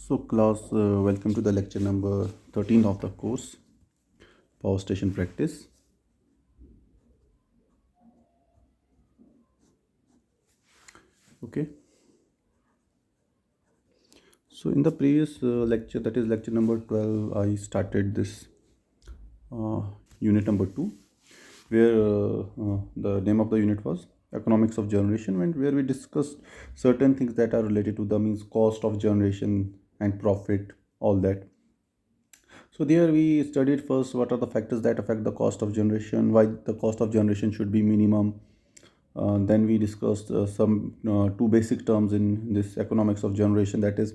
So class, welcome to the lecture number 13 of the course, Power Station Practice. Okay. So in the previous lecture, that is lecture number 12, I started this uh, unit number 2, where the name of the unit was Economics of Generation, and where we discussed certain things that are related to the means cost of generation and profit, all that. So there we studied first what are the factors that affect the cost of generation, why the cost of generation should be minimum. Then we discussed some two basic terms in this economics of generation, that is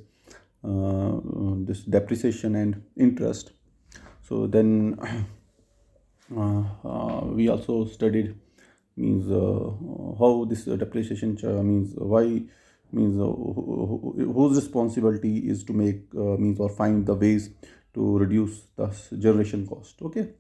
this depreciation and interest. So then we also studied means how this depreciation means why means whose responsibility is to make means or find the ways to reduce the generation cost. Okay.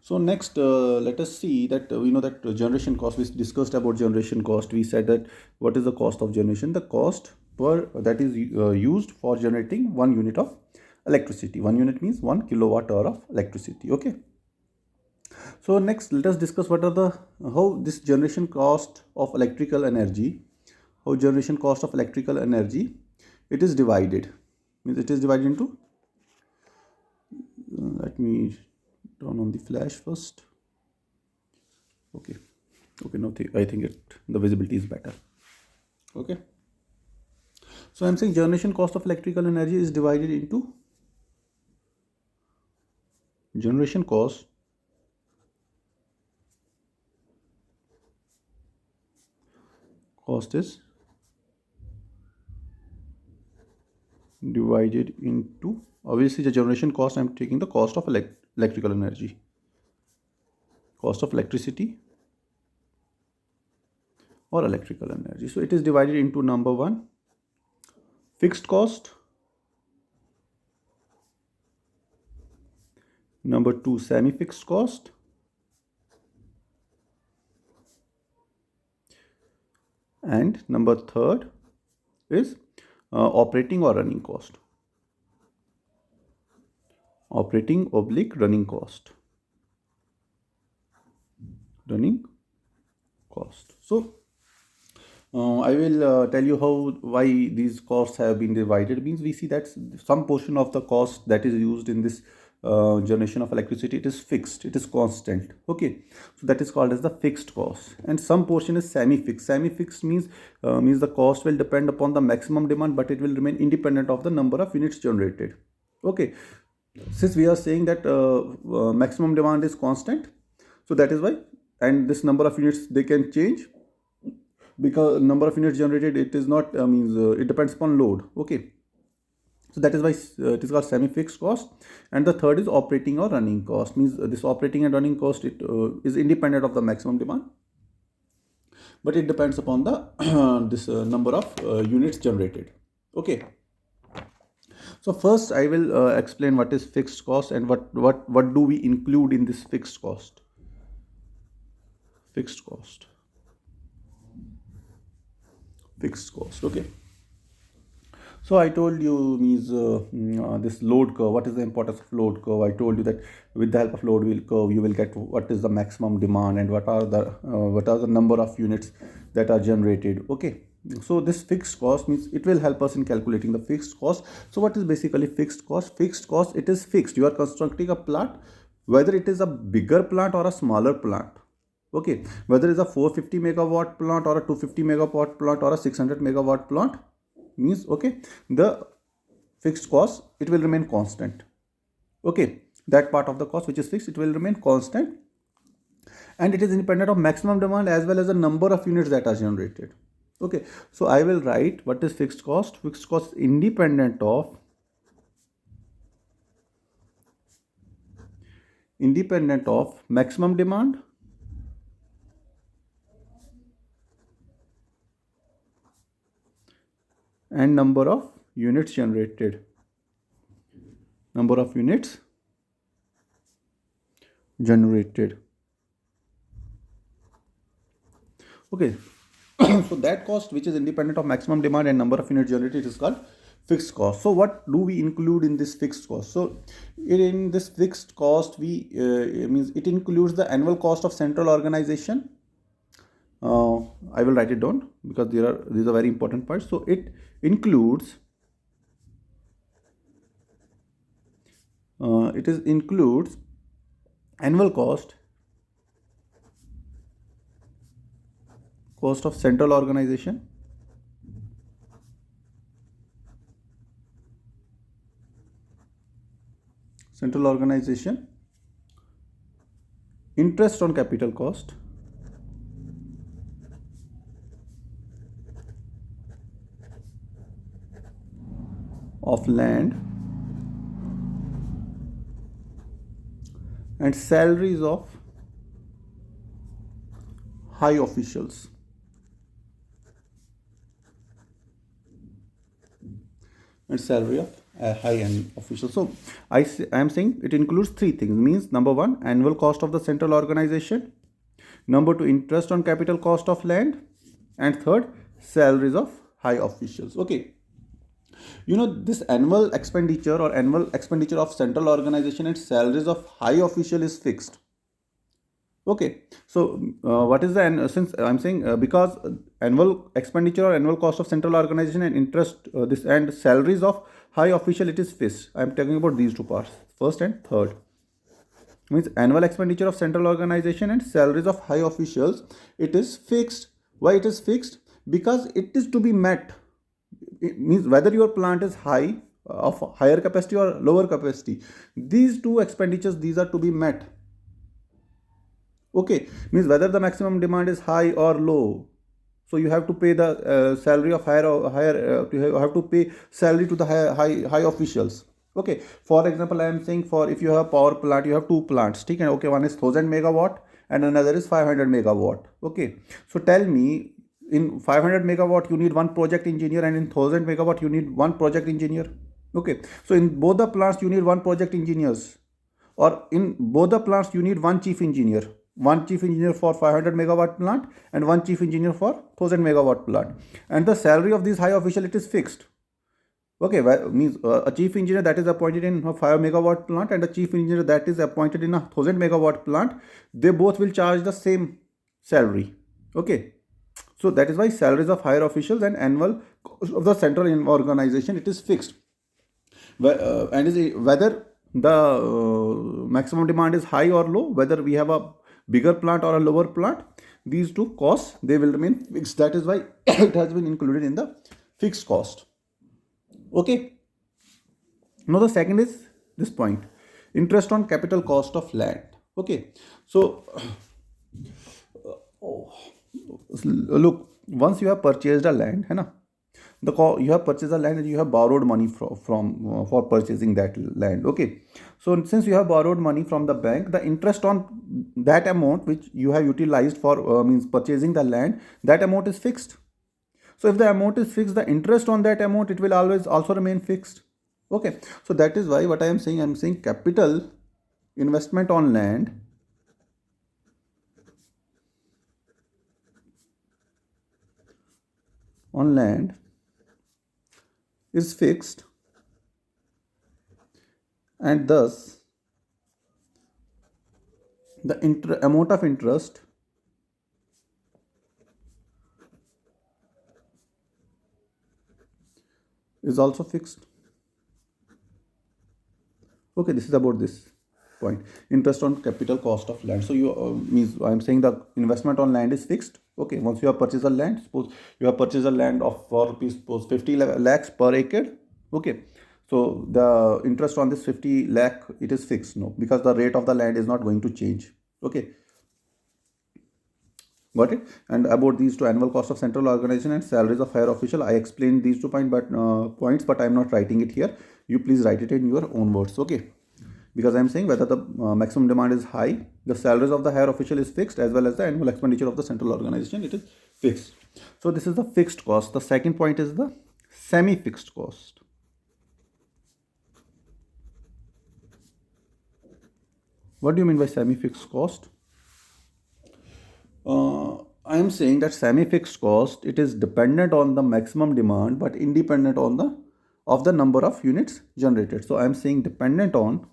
So next, let us see that we know that generation cost. We discussed about generation cost. We said that what is the cost of generation? The cost per that is used for generating 1 unit of electricity. 1 unit means 1 kilowatt hour of electricity. Okay. So next, let us discuss what are the how this generation cost of electrical energy. How generation cost of electrical energy it is divided. Means it is divided into. Let me turn on the flash first. Okay. Now I think the visibility is better. Okay. So I'm saying generation cost of electrical energy is divided into generation cost is divided into, obviously the generation cost, I'm taking the cost of electrical energy, cost of electricity or electrical energy. So it is divided into number 1 fixed cost, number 2 semi-fixed cost, and number 3 is operating or running cost. Operating oblique running cost. Running cost. So I will tell you why these costs have been divided. It means we see that some portion of the cost that is used in this generation of electricity, it is fixed, it is constant. Okay, so that is called as the fixed cost, and some portion is semi-fixed. Semi-fixed means the cost will depend upon the maximum demand, but it will remain independent of the number of units generated. Okay, since we are saying that maximum demand is constant, so that is why, and this number of units they can change because number of units generated, it is not it depends upon load. Okay, so that is why it is called semi-fixed cost. And the third is operating or running cost, means this operating and running cost, it is independent of the maximum demand, but it depends upon the this number of units generated. Okay, so first I will explain what is fixed cost and what do we include in this fixed cost. Fixed cost. Okay, so I told you means this load curve. What is the importance of load curve? I told you that with the help of load curve, you will get what is the maximum demand and what are the number of units that are generated. Okay, so this fixed cost means it will help us in calculating the fixed cost. So what is basically fixed cost? Fixed cost, it is fixed. You are constructing a plant, whether it is a bigger plant or a smaller plant. Okay, whether it's a 450 megawatt plant or a 250 megawatt plant or a 600 megawatt plant, means okay, the fixed cost, it will remain constant. Okay, that part of the cost which is fixed, it will remain constant, and it is independent of maximum demand as well as the number of units that are generated. Okay, so I will write what is fixed cost. Fixed cost independent of maximum demand and number of units generated. Number of units generated. Okay, so that cost which is independent of maximum demand and number of units generated is called fixed cost. So what do we include in this fixed cost? So in this fixed cost, we means it includes the annual cost of central organization. I will write it down because these are very important parts. So it includes includes annual cost of central organization, interest on capital cost, of land, and salaries of high officials. And salary of high-end officials. So I am saying it includes three things. Means number one, annual cost of the central organization. Number two, interest on capital cost of land. And third, salaries of high officials. Okay. This annual expenditure or annual expenditure of central organization and salaries of high official is fixed. Okay, so what is the since I'm saying because annual expenditure or annual cost of central organization and interest this and salaries of high official, it is fixed. I'm talking about these two parts, first and third. Means annual expenditure of central organization and salaries of high officials, it is fixed. Why it is fixed? Because it is to be met. It means whether your plant is high of higher capacity or lower capacity, these two expenditures, these are to be met. Okay, means whether the maximum demand is high or low, so you have to pay the salary of you have to pay salary to the high officials. Okay, for example, I am saying, for if you have power plant, you have two plants, okay, one is 1000 megawatt and another is 500 megawatt. Okay, so tell me, in 500 megawatt you need one project engineer, and in 1000 megawatt you need one project engineer. Okay, so in both the plants you need one project engineers, or in both the plants you need one chief engineer, for 500 megawatt plant and one chief engineer for 1000 megawatt plant, and the salary of this high official, it is fixed. Okay, means a chief engineer that is appointed in a 5 megawatt plant and a chief engineer that is appointed in a 1000 megawatt plant, they both will charge the same salary. Okay, so that is why salaries of higher officials and annual cost of the central organization, it is fixed. And is whether the maximum demand is high or low, whether we have a bigger plant or a lower plant, these two costs, they will remain fixed. That is why it has been included in the fixed cost. Okay, now the second is this point, interest on capital cost of land. Okay, so look, once you have purchased a land, है ना, you have purchased a land and you have borrowed money from for purchasing that land. Okay, so since you have borrowed money from the bank, the interest on that amount which you have utilized for means purchasing the land, that amount is fixed. So if the amount is fixed, the interest on that amount, it will always also remain fixed. Okay, so that is why what I am saying capital investment on land is fixed, and thus the amount of interest is also fixed. Okay, this is about this point, interest on capital cost of land. So you means I am saying the investment on land is fixed. Okay, once you have purchased a land, suppose you have purchased a land of for rupees, suppose 50 lakhs per acre. Okay, so the interest on this 50 lakh, it is fixed. No, because the rate of the land is not going to change. Okay, got it? And about these two, annual cost of central organization and salaries of higher official, I explained these two points, but I am not writing it here. You please write it in your own words. Okay, because I am saying whether the maximum demand is high, the salaries of the higher official is fixed, as well as the annual expenditure of the central organization, it is fixed. So this is the fixed cost. The second point is the semi-fixed cost. What do you mean by semi-fixed cost? I am saying that semi-fixed cost, it is dependent on the maximum demand but independent on the of the number of units generated. So I am saying dependent on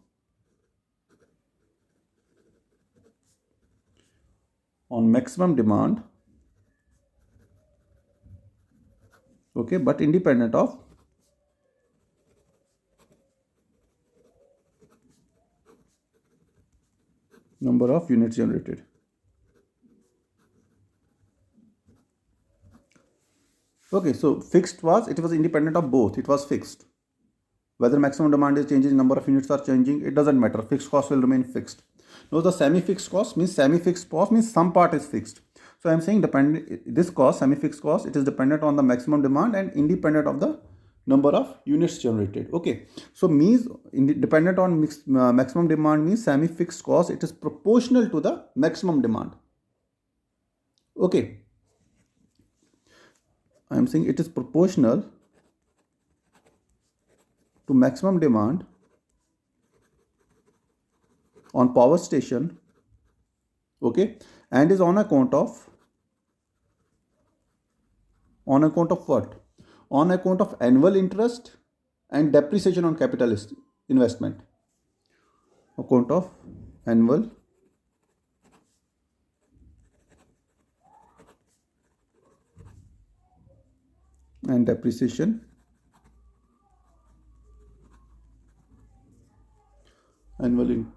maximum demand, okay, but independent of number of units generated. Okay, so fixed was, it was independent of both, it was fixed. Whether maximum demand is changing, number of units are changing, it doesn't matter, fixed cost will remain fixed. Now the semi-fixed cost means some part is fixed. So I am saying this cost, semi-fixed cost, it is dependent on the maximum demand and independent of the number of units generated. Okay, so means dependent on maximum demand means semi-fixed cost, it is proportional to the maximum demand. Okay, I am saying it is proportional to maximum demand on power station, okay, and is on account of what? On account of annual interest and depreciation on capital investment. Account of annual and depreciation, and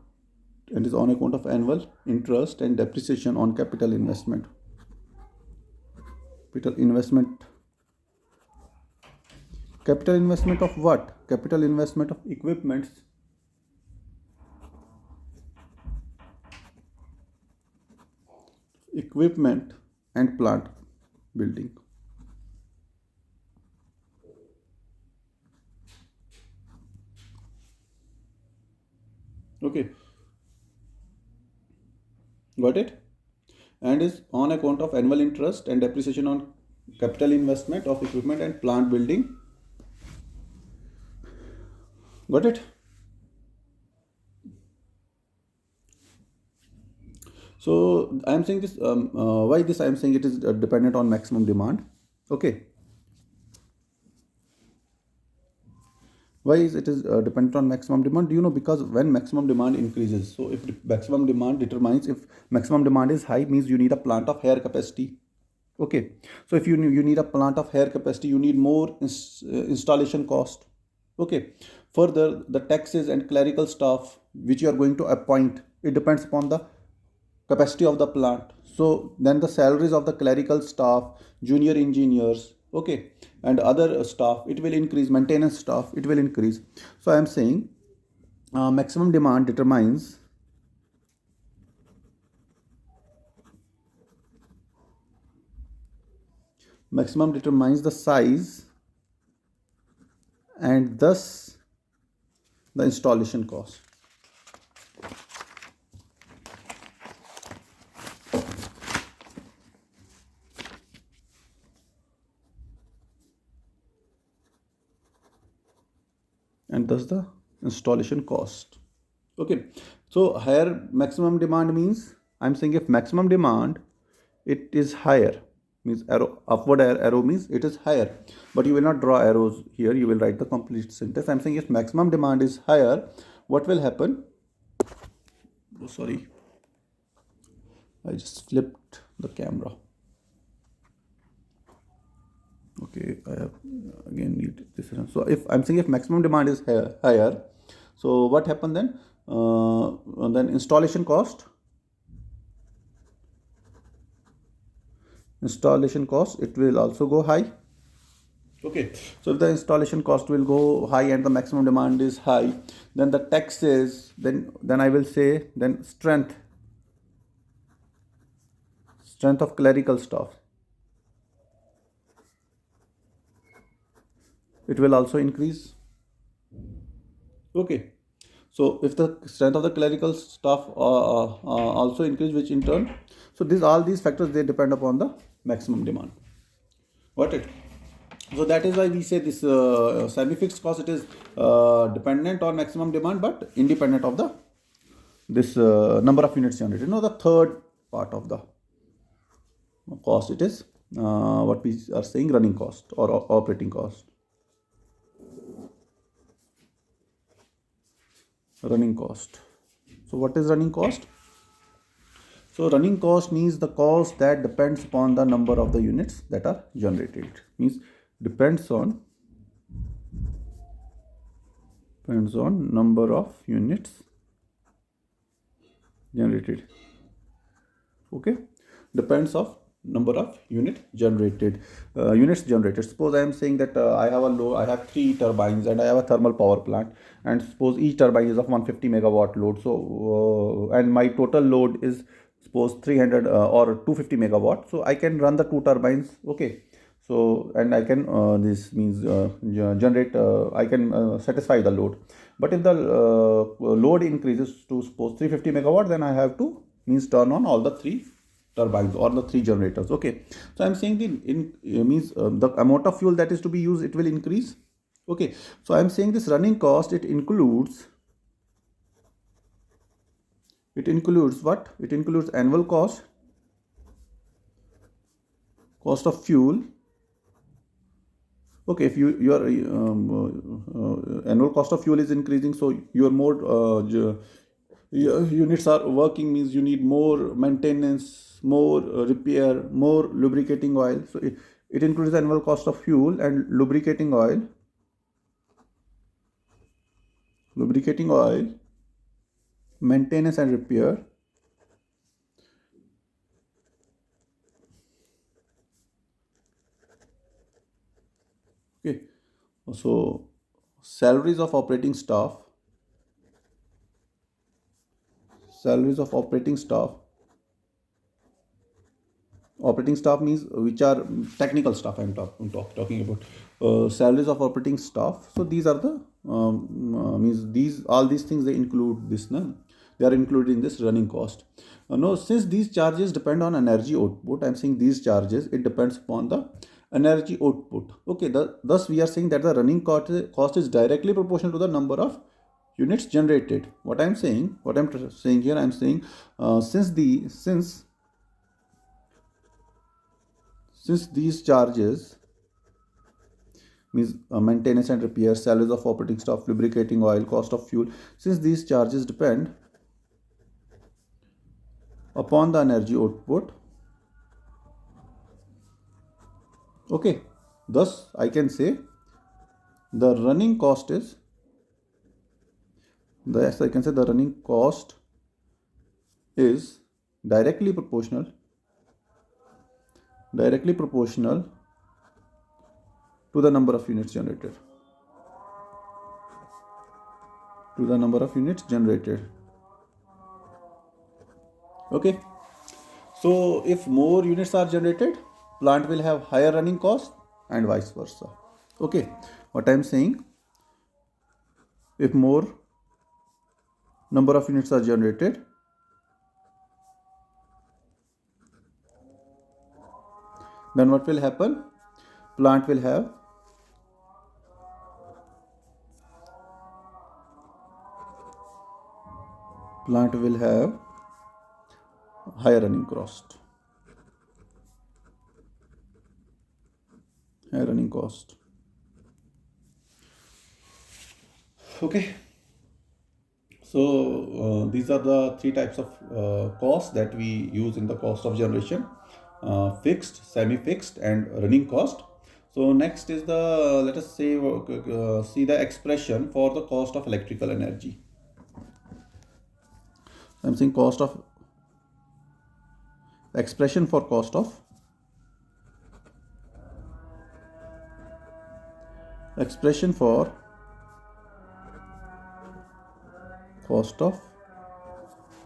is on account of annual interest and depreciation on capital investment. Capital investment of what? Capital investment of equipment and plant building. Okay, got it? And is on account of annual interest and depreciation on capital investment of equipment and plant building. Got it? So I am saying this, why this I am saying it is dependent on maximum demand. Okay, why is it is dependent on maximum demand? Do you know? Because when maximum demand increases, so if maximum demand determines, if maximum demand is high means you need a plant of higher capacity. Okay, so if you need a plant of higher capacity, you need more installation cost. Okay, further the taxes and clerical staff which you are going to appoint, it depends upon the capacity of the plant. So then the salaries of the clerical staff, junior engineers, okay, and other staff, it will increase, maintenance staff, it will increase. So I am saying maximum demand determines the size and thus the installation cost. And thus the installation cost. Okay, so higher maximum demand means, I'm saying if maximum demand it is higher, means upward arrow means it is higher, but you will not draw arrows here, you will write the complete sentence. I'm saying if maximum demand is higher, what will happen? Oh, sorry, I just flipped the camera. Okay, I have again need this. So if I'm saying if maximum demand is higher, so what happened then? Then installation cost it will also go high. Okay, so if the installation cost will go high and the maximum demand is high, then the taxes, then I will say, then strength of clerical staff, it will also increase. Okay, so if the strength of the clerical staff also increase, which in turn, so all these factors, they depend upon the maximum demand. Got it? So that is why we say this semi-fixed cost, it is dependent on maximum demand but independent of the this number of units generated. Now the third part of the cost, it is what we are saying running cost or operating cost. running cost. So what is running cost? So running cost means the cost that depends upon the number of the units that are generated. Means depends on number of units generated. Okay, depends of number of units generated. Suppose I am saying that I have three turbines and I have a thermal power plant, and suppose each turbine is of 150 megawatt load. So and my total load is suppose 300 or 250 megawatt. So I can run the two turbines. Okay, so and I can this means generate I can satisfy the load. But if the load increases to suppose 350 megawatt, then I have to means turn on all the three turbines or the three generators. Okay, so I'm saying the means the amount of fuel that is to be used, it will increase. Okay, so I'm saying this running cost, it includes what? It includes annual cost of fuel. Okay, if your annual cost of fuel is increasing, so your more units are working, means you need more maintenance, more repair, more lubricating oil. So it includes the annual cost of fuel and lubricating oil, maintenance and repair. Okay, so salaries of operating staff, salaries of operating staff means which are technical staff. Talking about salaries of operating staff. So these are the means these all these things, they include this. No? They are included in this running cost. No, since these charges depend on energy output, I'm saying these charges, it depends upon the energy output. Okay, thus we are saying that the running cost is directly proportional to the number of units generated. What I'm saying here, I'm saying since these charges means maintenance and repair, salaries of operating staff, lubricating oil, cost of fuel, since these charges depend upon the energy output. Okay, thus I can say the running cost is the running cost is directly proportional to the number of units generated. Okay, so if more units are generated, plant will have higher running cost and vice versa. Okay, what I'm saying, if more number of units are generated, then what will happen? Plant will have higher running cost. Okay, so these are the three types of costs that we use in the cost of generation: fixed, semi-fixed, and running cost. So next is the, let us say, see the expression for the cost of electrical energy. I'm saying expression for cost of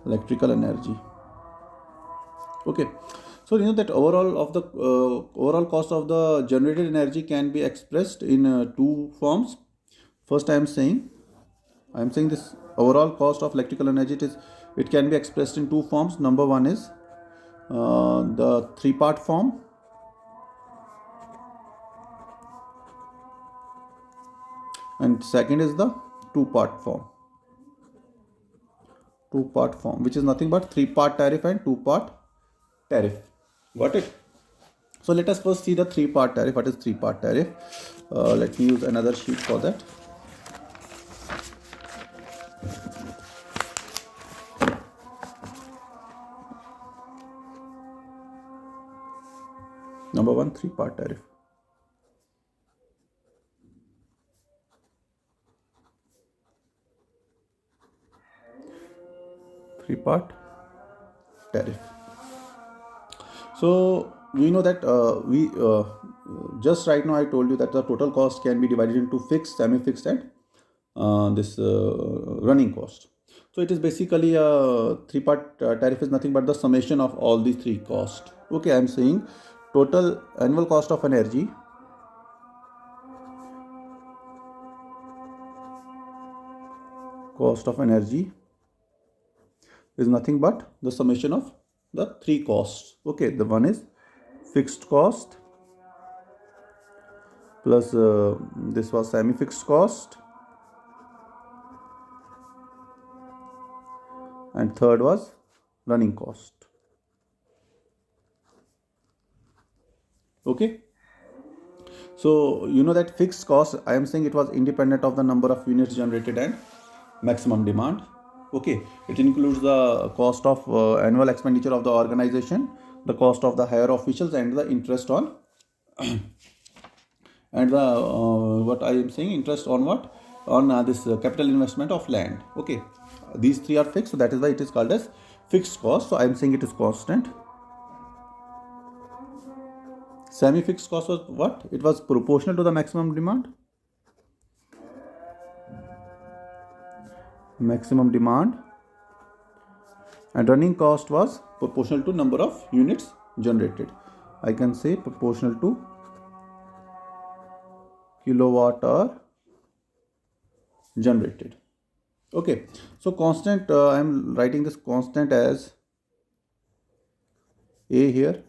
electrical energy. Okay, so you know that overall cost of the generated energy can be expressed in two forms. First, I'm saying this overall cost of electrical energy, it can be expressed in two forms. Number one is the three-part form, and second is the two-part form. Which is nothing but three-part tariff and two-part tariff. Got it? So let us first see the three-part tariff. What is three-part tariff? Let me use another sheet for that. Number one, three-part tariff. Three-part tariff. So we know that we just right now I told you that the total cost can be divided into fixed, semi-fixed, and this running cost. So it is basically a three-part tariff is nothing but the summation of all these three costs. Okay, I am saying total annual cost of energy is nothing but the summation of the three costs. Okay, the one is fixed cost plus this was semi-fixed cost, and third was running cost. Okay, so you know that fixed cost, I am saying it was independent of the number of units generated and maximum demand. Okay, it includes the cost of annual expenditure of the organization, the cost of the higher officials, and the interest on and the what I am saying, interest on what, on this capital investment of land. Okay, these three are fixed, so that is why it is called as fixed cost. So I am saying it is constant. Semi fixed cost was what? It was proportional to the maximum demand. And running cost was proportional to number of units generated. I can say proportional to kilowatt hour generated. Okay, so constant, I am writing this constant as A here,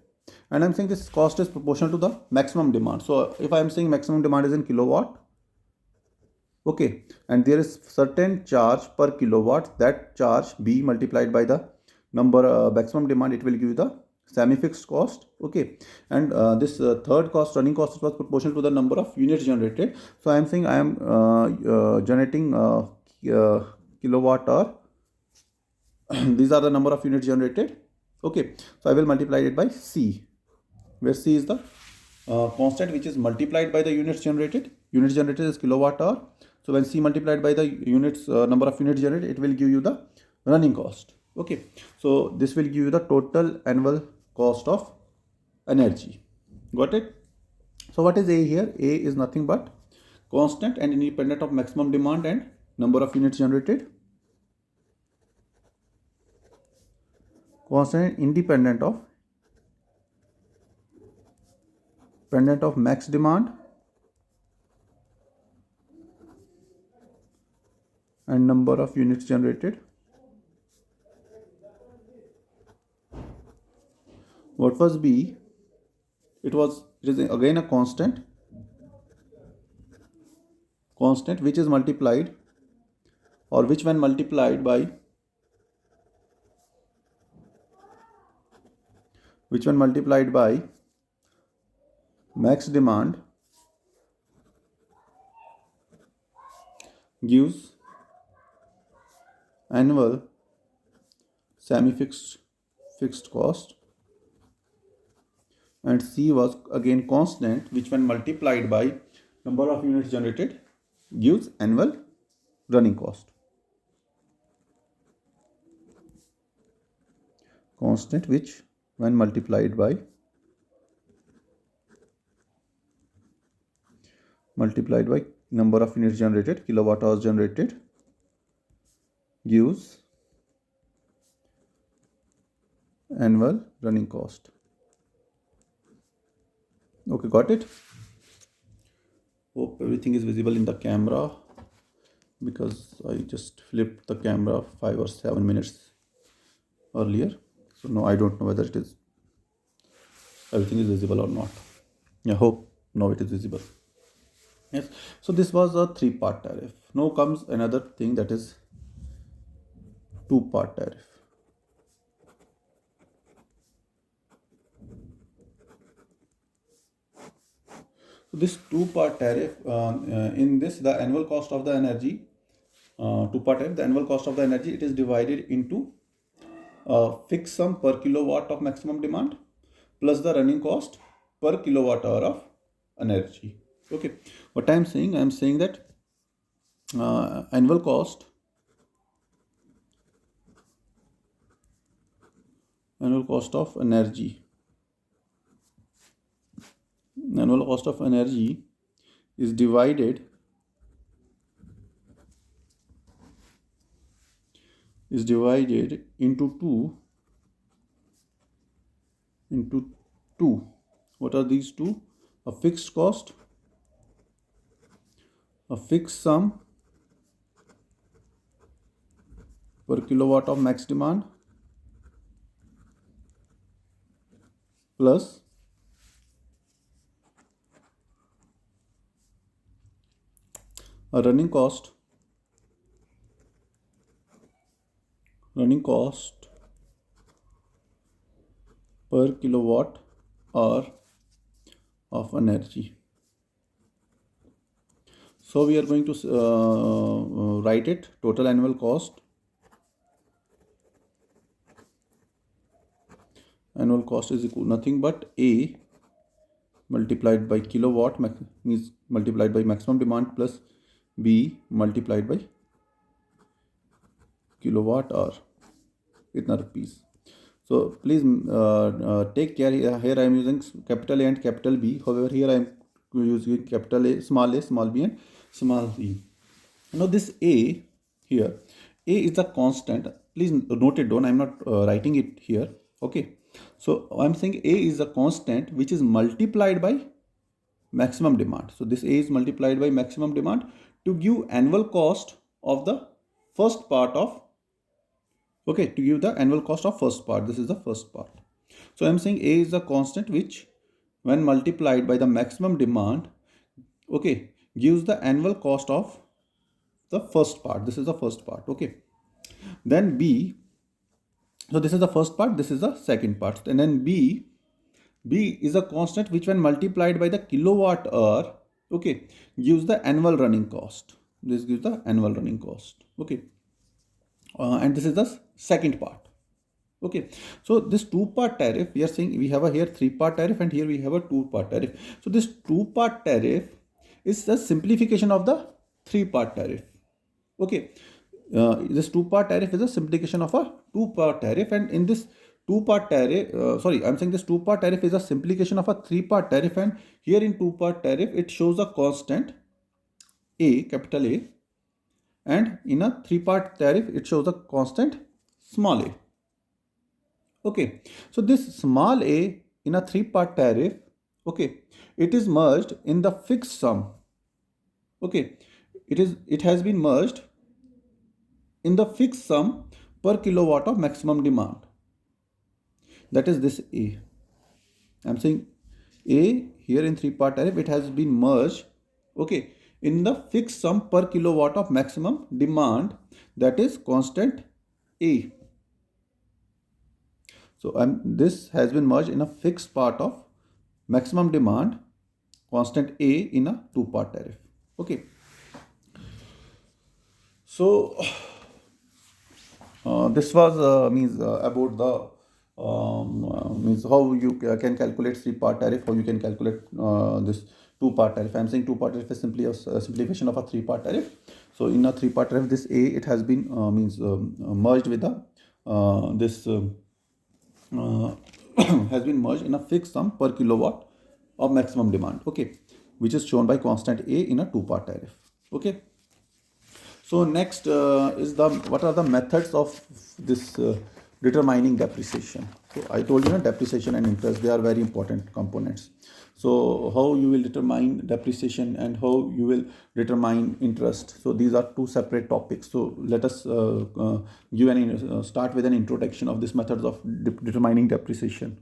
and I'm saying this cost is proportional to the maximum demand. So if I am saying maximum demand is in kilowatt, okay, and there is certain charge per kilowatt, that charge B multiplied by the number maximum demand, it will give you the semi-fixed cost. Okay, and this third cost, running cost, was proportional to the number of units generated. So I am saying I am generating kilowatt hour. These are the number of units generated. Okay, so I will multiply it by C, where C is the constant which is multiplied by the units generated. Units generated is kilowatt hour. So when C multiplied by the units, number of units generated, it will give you the running cost. Okay, so this will give you the total annual cost of energy. Got it? So what is A here? A is nothing but constant and independent of maximum demand and number of units generated. Constant independent of max demand and number of units generated. What was B? It is again a constant which is multiplied, or which when multiplied by max demand gives annual semi-fixed cost, and C was again constant which when multiplied by number of units generated gives annual running cost. Constant which when multiplied by number of units generated, kilowatt hours generated, gives annual running cost. Okay, got it? Hope everything is visible in the camera, because I just flipped the camera 5 or 7 minutes earlier. So now I don't know whether everything is visible or not. I hope now it is visible. Yes, so this was a three-part tariff. Now comes another thing, that is two-part tariff. So this two-part tariff, in this the annual cost of the energy, two-part tariff, the annual cost of the energy, it is divided into fixed sum per kilowatt of maximum demand plus the running cost per kilowatt hour of energy. Okay, what I'm saying, I'm saying that annual cost, annual cost of energy, annual cost of energy is divided into two. What are these two? A fixed cost, a fixed sum per kilowatt of max demand, plus a running cost per kilowatt hour of energy. So we are going to write it, total annual cost. Annual cost is equal nothing but A multiplied by kilowatt, means multiplied by maximum demand, plus B multiplied by kilowatt hour. Itna rupees. So please take care. Here I am using capital A and capital B. However, here I am using capital A, small b, and small e. Now this A here, A is a constant. Please note it down. I am not writing it here. Okay. So I am saying A is a constant which is multiplied by maximum demand. So this A is multiplied by maximum demand to give annual cost of the first part of, okay, to give the annual cost of first part. This is the first part. So I'm saying A is a constant which when multiplied by the maximum demand, okay, gives the annual cost of the first part. This is the first part. Okay. Then B, so this is the first part, this is the second part. And then B is a constant which when multiplied by the kilowatt hour, okay, gives the annual running cost. This gives the annual running cost. Okay. And this is the second part. Okay, so this two-part tariff, we are saying we have a here three-part tariff and here we have a two-part tariff. So this two-part tariff is the simplification of the three-part tariff. Okay, this two-part tariff is a simplification of a two-part tariff, and in this two-part tariff, I'm saying this two-part tariff is a simplification of a three-part tariff, and here in two-part tariff it shows a constant A, capital A, and in a three-part tariff it shows a constant small a. Okay, so this small a in a three-part tariff, okay, it is merged in the fixed sum. Okay, it has been merged in the fixed sum per kilowatt of maximum demand. That is this A. I'm saying A here in three-part tariff, it has been merged, okay, in the fixed sum per kilowatt of maximum demand, that is constant A. So this has been merged in a fixed part of maximum demand, constant A, in a two-part tariff. Okay. So this was means about the means how you can calculate three-part tariff, how you can calculate this two-part tariff. I'm saying two-part tariff is simply a simplification of a three-part tariff. So in a three-part tariff, this A, it has been means merged with the this has been merged in a fixed sum per kilowatt of maximum demand, okay, which is shown by constant A in a two-part tariff. Okay. So next is the what are the methods of this determining depreciation. So I told you, depreciation and interest, they are very important components. So how you will determine depreciation and how you will determine interest. So these are two separate topics. So let us start with an introduction of these methods of determining depreciation.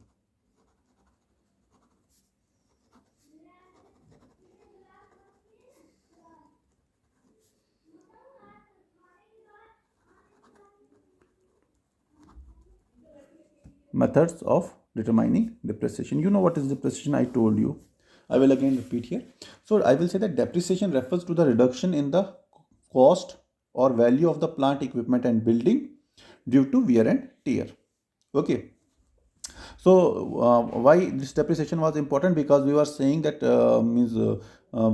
Methods of determining depreciation. You know what is depreciation, I told you. I will again repeat here. So I will say that depreciation refers to the reduction in the cost or value of the plant, equipment and building due to wear and tear. Okay. So why this depreciation was important? Because we were saying that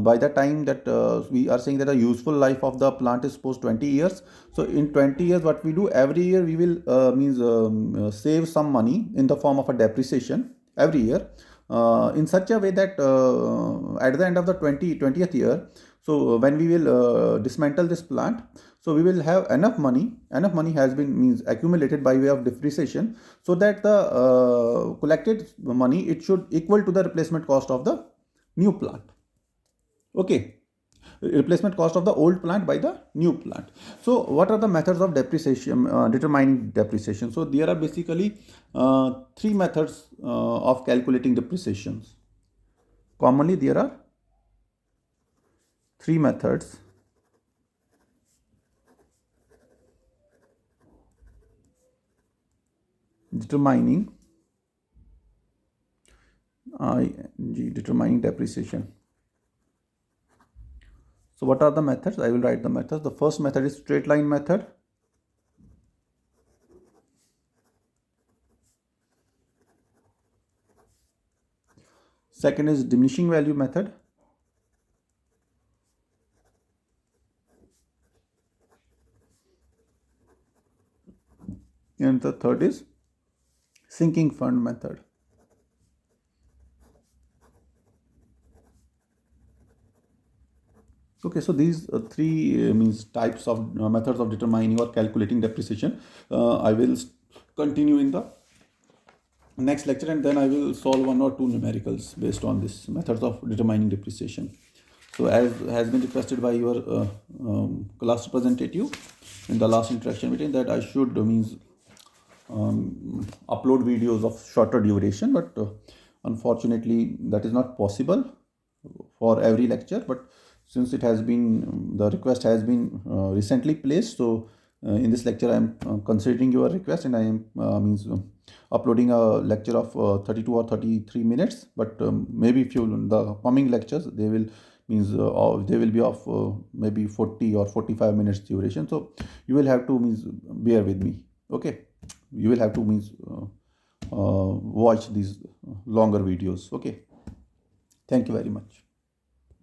by the time that we are saying that the useful life of the plant is supposed 20 years. So in 20 years, what we do every year, we will save some money in the form of a depreciation every year, in such a way that at the end of the 20th year, so when we will dismantle this plant, so we will have enough money has been means accumulated by way of depreciation, so that the collected money, it should equal to the replacement cost of the new plant. Okay, replacement cost of the old plant by the new plant. So what are the methods of depreciation, determining depreciation? So there are basically three methods of calculating depreciations. Commonly there are three methods determining determining depreciation. So what are the methods? I will write the methods. The first method is straight line method. Second is diminishing value method. And the third is sinking fund method. Okay, so these three means types of methods of determining or calculating depreciation. I will continue in the next lecture, and then I will solve one or two numericals based on this methods of determining depreciation. So as has been requested by your class representative in the last interaction meeting, that I should upload videos of shorter duration, but unfortunately that is not possible for every lecture. But since it has been the request has been recently placed, so in this lecture I am considering your request, and I am uploading a lecture of 32 or 33 minutes. But maybe if you the coming lectures, they will they will be of maybe 40 or 45 minutes duration. So you will have to bear with me. Okay, you will have to watch these longer videos. Okay, thank you very much.